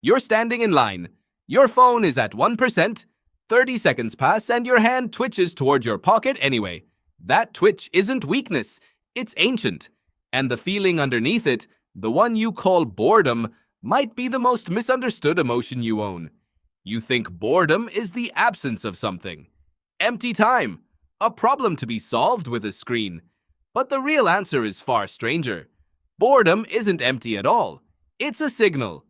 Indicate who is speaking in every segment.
Speaker 1: You're standing in line. Your phone is at 1%. 30 seconds pass and your hand twitches toward your pocket anyway. That twitch isn't weakness. It's ancient. And the feeling underneath it, the one you call boredom, might be the most misunderstood emotion you own. You think boredom is the absence of something. Empty time. A problem to be solved with a screen. But the real answer is far stranger. Boredom isn't empty at all. It's a signal.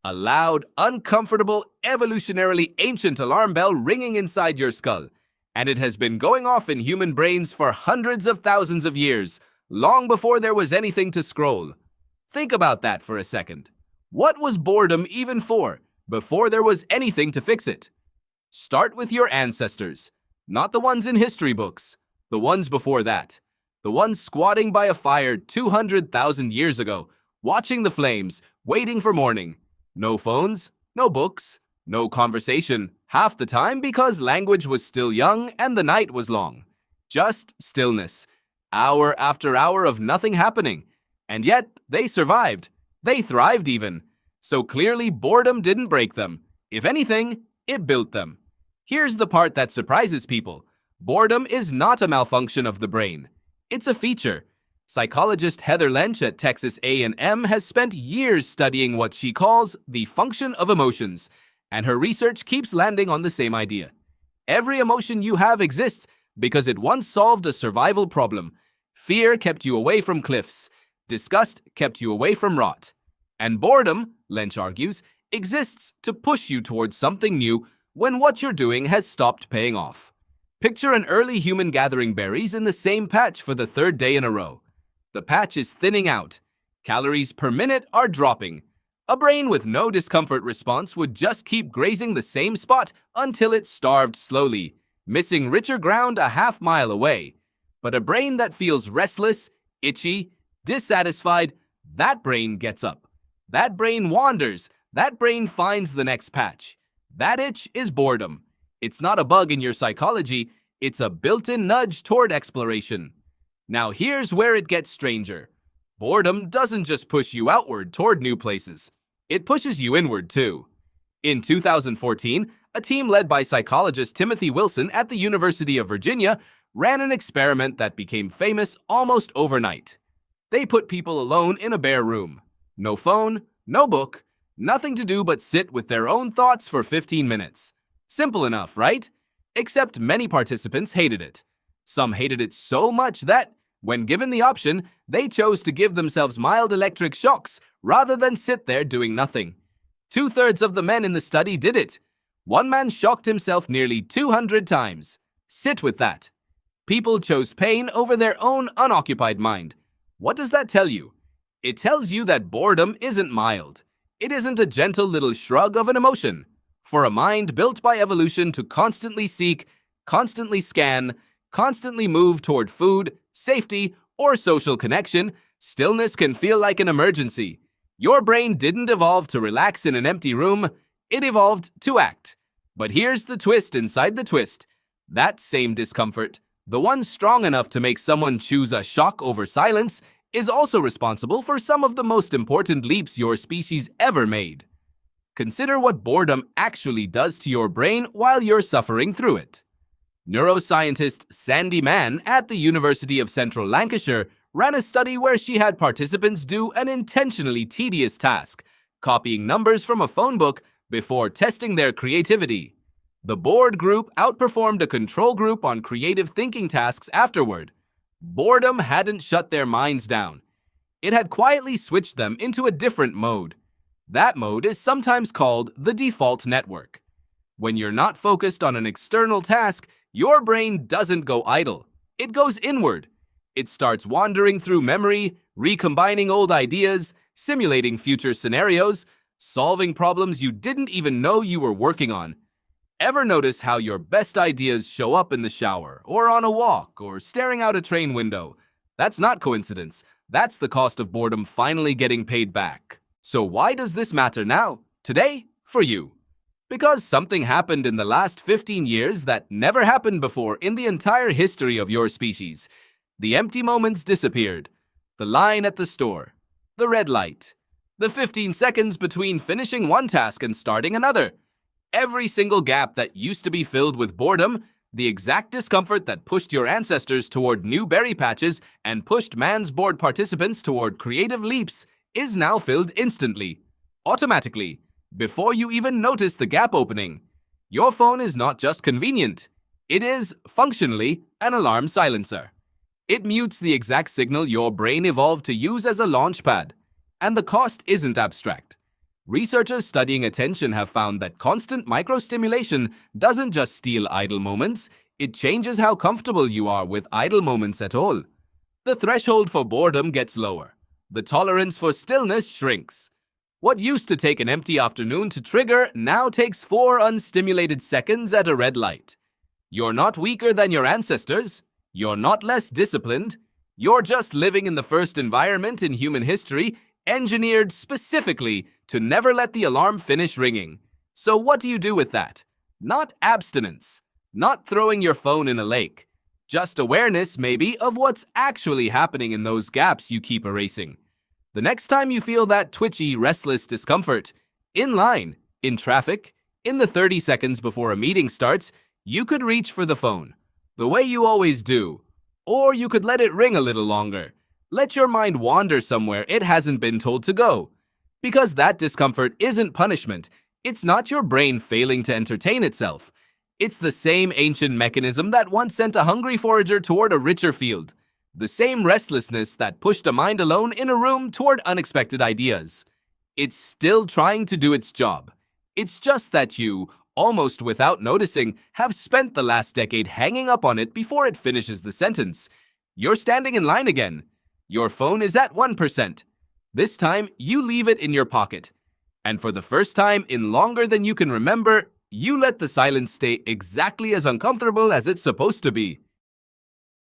Speaker 1: A loud, uncomfortable, evolutionarily ancient alarm bell ringing inside your skull. And it has been going off in human brains for hundreds of thousands of years, long before there was anything to scroll. Think about that for a second. What was boredom even for, before there was anything to fix it? Start with your ancestors. Not the ones in history books. The ones before that. The ones squatting by a fire 200,000 years ago, watching the flames, waiting for morning. No phones, no books, no conversation, half the time because language was still young and the night was long. Just stillness, hour after hour of nothing happening. And yet, they survived. They thrived even. So clearly, boredom didn't break them. If anything, it built them. Here's the part that surprises people. Boredom is not a malfunction of the brain. It's a feature. Psychologist Heather Lench at Texas A&M has spent years studying what she calls the function of emotions, and her research keeps landing on the same idea. Every emotion you have exists because it once solved a survival problem. Fear kept you away from cliffs. Disgust kept you away from rot. And boredom, Lench argues, exists to push you towards something new when what you're doing has stopped paying off. Picture an early human gathering berries in the same patch for the third day in a row. The patch is thinning out. Calories per minute are dropping. A brain with no discomfort response would just keep grazing the same spot until it starved slowly, missing richer ground a half-mile away. But a brain that feels restless, itchy, dissatisfied, that brain gets up. That brain wanders. That brain finds the next patch. That itch is boredom. It's not a bug in your psychology. It's a built-in nudge toward exploration. Now here's where it gets stranger. Boredom doesn't just push you outward toward new places. It pushes you inward too. In 2014, a team led by psychologist Timothy Wilson at the University of Virginia ran an experiment that became famous almost overnight. They put people alone in a bare room. No phone, no book, nothing to do but sit with their own thoughts for 15 minutes. Simple enough, right? Except many participants hated it. Some hated it so much that, when given the option, they chose to give themselves mild electric shocks rather than sit there doing nothing. 2/3 of the men in the study did it. One man shocked himself nearly 200 times. Sit with that. People chose pain over their own unoccupied mind. What does that tell you? It tells you that boredom isn't mild. It isn't a gentle little shrug of an emotion. For a mind built by evolution to constantly seek, constantly scan, constantly move toward food, safety, or social connection, stillness can feel like an emergency. Your brain didn't evolve to relax in an empty room. It evolved to act. But here's the twist inside the twist. That same discomfort, the one strong enough to make someone choose a shock over silence, is also responsible for some of the most important leaps your species ever made. Consider what boredom actually does to your brain while you're suffering through it. Neuroscientist Sandy Mann at the University of Central Lancashire ran a study where she had participants do an intentionally tedious task, copying numbers from a phone book before testing their creativity. The bored group outperformed a control group on creative thinking tasks afterward. Boredom hadn't shut their minds down. It had quietly switched them into a different mode. That mode is sometimes called the default network. When you're not focused on an external task, your brain doesn't go idle. It goes inward. It starts wandering through memory, recombining old ideas, simulating future scenarios, solving problems you didn't even know you were working on. Ever notice how your best ideas show up in the shower, or on a walk, or staring out a train window? That's not coincidence. That's the cost of boredom finally getting paid back. So why does this matter now, today, for you? Because something happened in the last 15 years that never happened before in the entire history of your species. The empty moments disappeared. The line at the store. The red light. the 15 seconds between finishing one task and starting another. Every single gap that used to be filled with boredom, the exact discomfort that pushed your ancestors toward new berry patches and pushed man's bored participants toward creative leaps, is now filled instantly, automatically, before you even notice the gap opening. Your phone is not just convenient, it is, functionally, an alarm silencer. It mutes the exact signal your brain evolved to use as a launchpad. And the cost isn't abstract. Researchers studying attention have found that constant microstimulation doesn't just steal idle moments, it changes how comfortable you are with idle moments at all. The threshold for boredom gets lower. The tolerance for stillness shrinks. What used to take an empty afternoon to trigger now takes 4 unstimulated seconds at a red light. You're not weaker than your ancestors. You're not less disciplined. You're just living in the first environment in human history engineered specifically to never let the alarm finish ringing. So what do you do with that? Not abstinence. Not throwing your phone in a lake. Just awareness, maybe, of what's actually happening in those gaps you keep erasing. The next time you feel that twitchy, restless discomfort, in line, in traffic, in the 30 seconds before a meeting starts, you could reach for the phone, the way you always do. Or you could let it ring a little longer. Let your mind wander somewhere it hasn't been told to go. Because that discomfort isn't punishment. It's not your brain failing to entertain itself. It's the same ancient mechanism that once sent a hungry forager toward a richer field. The same restlessness that pushed a mind alone in a room toward unexpected ideas. It's still trying to do its job. It's just that you, almost without noticing, have spent the last decade hanging up on it before it finishes the sentence. You're standing in line again. Your phone is at 1%. This time, you leave it in your pocket. And for the first time in longer than you can remember, you let the silence stay exactly as uncomfortable as it's supposed to be.